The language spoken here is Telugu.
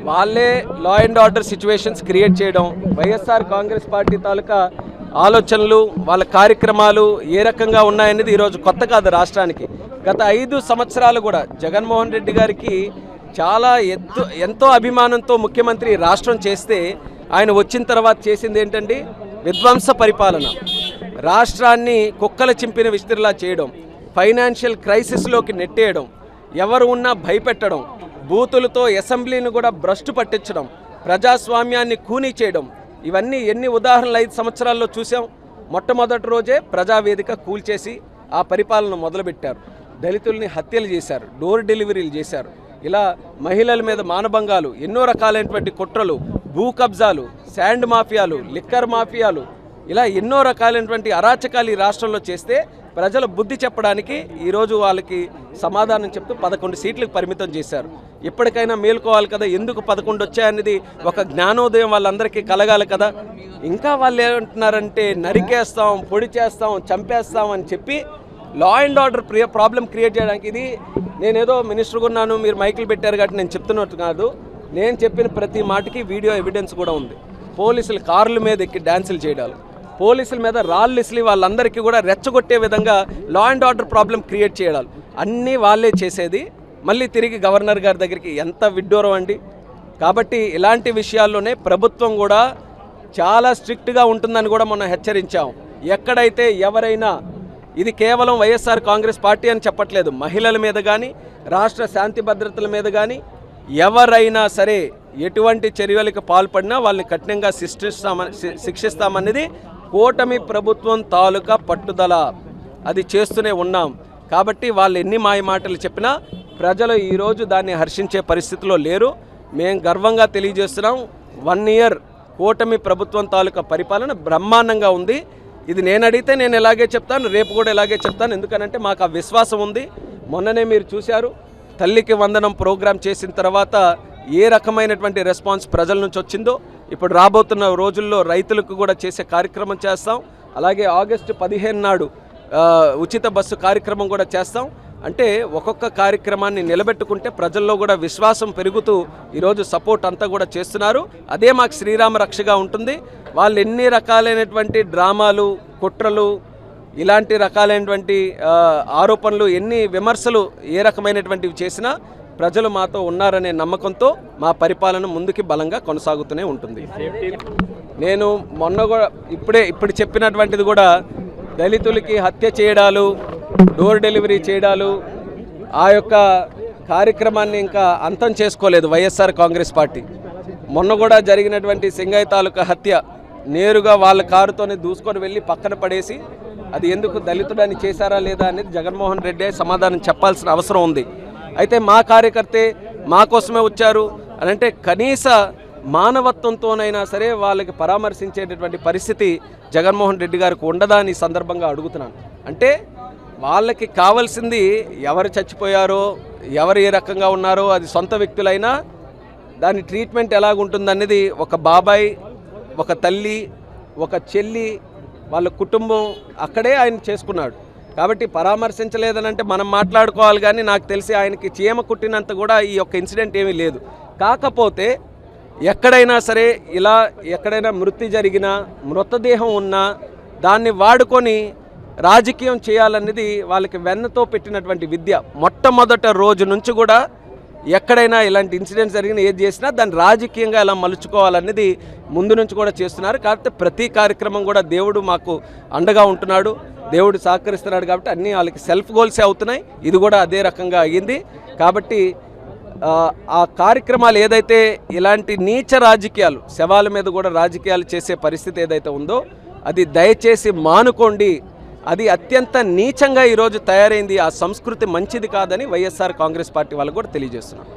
వాళ్ళే law and order situations create చేయడం, వైఎస్ఆర్ కాంగ్రెస్ పార్టీ తాలూకా ఆలోచనలు వాళ్ళ కార్యక్రమాలు ఏ రకంగా ఉన్నాయనేది ఈరోజు కొత్త కాదు రాష్ట్రానికి. గత 5 సంవత్సరాలు కూడా జగన్మోహన్ రెడ్డి గారికి చాలా ఎంతో అభిమానంతో ముఖ్యమంత్రి రాష్ట్రం చేస్తే ఆయన వచ్చిన తర్వాత చేసింది ఏంటండి? విధ్వంస పరిపాలన. రాష్ట్రాన్ని కుక్కల చింపిన విస్తరిలా చేయడం, ఫైనాన్షియల్ క్రైసిస్లోకి నెట్టేయడం, ఎవరు ఉన్నా భయపెట్టడం, బూతులతో అసెంబ్లీని కూడా భ్రష్టు పట్టించడం, ప్రజాస్వామ్యాన్ని కూనీ చేయడం, ఇవన్నీ ఎన్ని ఉదాహరణలు 5 సంవత్సరాల్లో చూసాం. మొట్టమొదటి రోజే ప్రజావేదిక కూల్చేసి ఆ పరిపాలన మొదలుపెట్టారు. దళితుల్ని హత్యలు చేశారు, డోర్ డెలివరీలు చేశారు. ఇలా మహిళల మీద మానభంగాలు, ఎన్నో రకాలైనటువంటి కుట్రలు, భూ కబ్జాలు, శాండ్ మాఫియాలు, లిక్కర్ మాఫియాలు, ఇలా ఎన్నో రకాలైనటువంటి అరాచకాలు ఈ రాష్ట్రంలో చేస్తే ప్రజల బుద్ధి చెప్పడానికి ఈరోజు వాళ్ళకి సమాధానం చెప్తూ 11 సీట్లకు పరిమితం చేశారు. ఇప్పటికైనా మేల్కోవాలి కదా, ఎందుకు 11 వచ్చాయనేది ఒక జ్ఞానోదయం వాళ్ళందరికీ కలగాలి కదా. ఇంకా వాళ్ళు ఏమంటున్నారంటే నరికేస్తాం, పొడి చేస్తాం, చంపేస్తాం అని చెప్పి law and order problem create చేయడానికి. ఇది నేనేదో మినిస్టర్గా ఉన్నాను, మీరు మైకులు పెట్టారు కాబట్టి నేను చెప్తున్నట్టు కాదు. నేను చెప్పిన ప్రతి మాటకి వీడియో ఎవిడెన్స్ కూడా ఉంది. పోలీసులు కార్ల మీద ఎక్కి డ్యాన్సులు చేయడాలు, పోలీసుల మీద రాళ్ళు ఇసిలి వాళ్ళందరికీ కూడా రెచ్చగొట్టే విధంగా law and order problem create చేయడాలు అన్నీ వాళ్ళే చేసేది. మళ్ళీ తిరిగి గవర్నర్ గారి దగ్గరికి ఎంత విడ్డూరం అండి. కాబట్టి ఇలాంటి విషయాల్లోనే ప్రభుత్వం కూడా చాలా స్ట్రిక్ట్గా ఉంటుందని కూడా మనం హెచ్చరించాం. ఎక్కడైతే ఎవరైనా, ఇది కేవలం వైఎస్ఆర్ కాంగ్రెస్ పార్టీ అని చెప్పట్లేదు, మహిళల మీద కానీ రాష్ట్ర శాంతి భద్రతల మీద కానీ ఎవరైనా సరే ఎటువంటి చర్యలకు పాల్పడినా వాళ్ళని కఠినంగా శిక్షిస్తామనేది కూటమి ప్రభుత్వం తాలూకా పట్టుదల. అది చేస్తూనే ఉన్నాం. కాబట్టి వాళ్ళు ఎన్ని మాయ మాటలు చెప్పినా ప్రజలు ఈరోజు దాన్ని హర్షించే పరిస్థితిలో లేరు. మేము గర్వంగా తెలియజేస్తున్నాం, 1 ఇయర్ కూటమి ప్రభుత్వం తాలూకా పరిపాలన బ్రహ్మాండంగా ఉంది. ఇది నేను అడిగితే నేను ఇలాగే చెప్తాను, రేపు కూడా ఇలాగే చెప్తాను. ఎందుకనంటే మాకు ఆ విశ్వాసం ఉంది. మొన్ననే మీరు చూశారు, తల్లికి వందనం ప్రోగ్రాం చేసిన తర్వాత ఏ రకమైనటువంటి రెస్పాన్స్ ప్రజల నుంచి వచ్చిందో. ఇప్పుడు రాబోతున్న రోజుల్లో రైతులకు కూడా చేసే కార్యక్రమం చేస్తాం. అలాగే ఆగస్టు 15 నాడు ఉచిత బస్సు కార్యక్రమం కూడా చేస్తాం. అంటే ఒక్కొక్క కార్యక్రమాన్ని నిలబెట్టుకుంటే ప్రజల్లో కూడా విశ్వాసం పెరుగుతూ ఈరోజు సపోర్ట్ అంతా కూడా చేస్తున్నారు. అదే మాకు శ్రీరామ రక్షగా ఉంటుంది. వాళ్ళు ఎన్ని రకాలైనటువంటి డ్రామాలు, కుట్రలు, ఇలాంటి రకాలైనటువంటి ఆరోపణలు, ఎన్ని విమర్శలు ఏ రకమైనటువంటివి చేసినా ప్రజలు మాతో ఉన్నారనే నమ్మకంతో మా పరిపాలన ముందుకి బలంగా కొనసాగుతూనే ఉంటుంది. నేను మొన్న కూడా ఇప్పుడు చెప్పినటువంటిది కూడా దళితులకి హత్య చేయడాలు, డోర్ డెలివరీ చేయడాలు, ఆ యొక్క కార్యక్రమాన్ని ఇంకా అంతం చేసుకోలేదు వైఎస్ఆర్ కాంగ్రెస్ పార్టీ. మొన్న కూడా జరిగినటువంటి సింగయ్య తాలూకా హత్య నేరుగా వాళ్ళ కారుతోనే దూసుకొని వెళ్ళి పక్కన పడేసి అది ఎందుకు దళితుడని చేశారా లేదా అనేది జగన్మోహన్ రెడ్డి సమాధానం చెప్పాల్సిన అవసరం ఉంది. అయితే మా కార్యకర్తే మా కోసమే వచ్చారు అని అంటే కనీస మానవత్వంతోనైనా సరే వాళ్ళకి పరామర్శించేటటువంటి పరిస్థితి జగన్మోహన్ రెడ్డి గారికి ఉండదా అని సందర్భంగా అడుగుతున్నాను. అంటే వాళ్ళకి కావాల్సింది ఎవరు చచ్చిపోయారో, ఎవరు ఏ రకంగా ఉన్నారో, అది సొంత వ్యక్తులైనా దాని ట్రీట్మెంట్ ఎలాగుంటుందనేది ఒక బాబాయ్, ఒక తల్లి, ఒక చెల్లి, వాళ్ళ కుటుంబం అక్కడే ఆయన చేసుకున్నాడు. కాబట్టి పరామర్శించలేదనంటే మనం మాట్లాడుకోవాలి. కానీ నాకు తెలిసి ఆయనకి చీమ కుట్టినంత కూడా ఈ యొక్క ఇన్సిడెంట్ ఏమీ లేదు. కాకపోతే ఎక్కడైనా సరే ఇలా ఎక్కడైనా మృతి జరిగినా, మృతదేహం ఉన్నా దాన్ని వాడుకొని రాజకీయం చేయాలనేది వాళ్ళకి వెన్నతో పెట్టినటువంటి విద్య. మొట్టమొదట రోజు నుంచి కూడా ఎక్కడైనా ఇలాంటి ఇన్సిడెంట్స్ జరిగిన ఏది చేసినా దాన్ని రాజకీయంగా ఎలా మలుచుకోవాలనేది ముందు నుంచి కూడా చేస్తున్నారు. కాబట్టి ప్రతి కార్యక్రమం కూడా దేవుడు మాకు అండగా ఉంటున్నాడు, దేవుడు సహకరిస్తున్నాడు. కాబట్టి అన్నీ వాళ్ళకి సెల్ఫ్ గోల్సే అవుతున్నాయి. ఇది కూడా అదే రకంగా అయ్యింది. కాబట్టి ఆ కార్యక్రమాలు ఏదైతే ఇలాంటి నీచ రాజకీయాలు, శవాల మీద కూడా రాజకీయాలు చేసే పరిస్థితి ఏదైతే ఉందో అది దయచేసి మానుకోండి. అది అత్యంత నీచంగా ఈరోజు తయారైంది. ఆ సంస్కృతి మంచిది కాదని వైఎస్ఆర్ కాంగ్రెస్ పార్టీ వాళ్ళకు కూడా తెలియజేస్తున్నాం.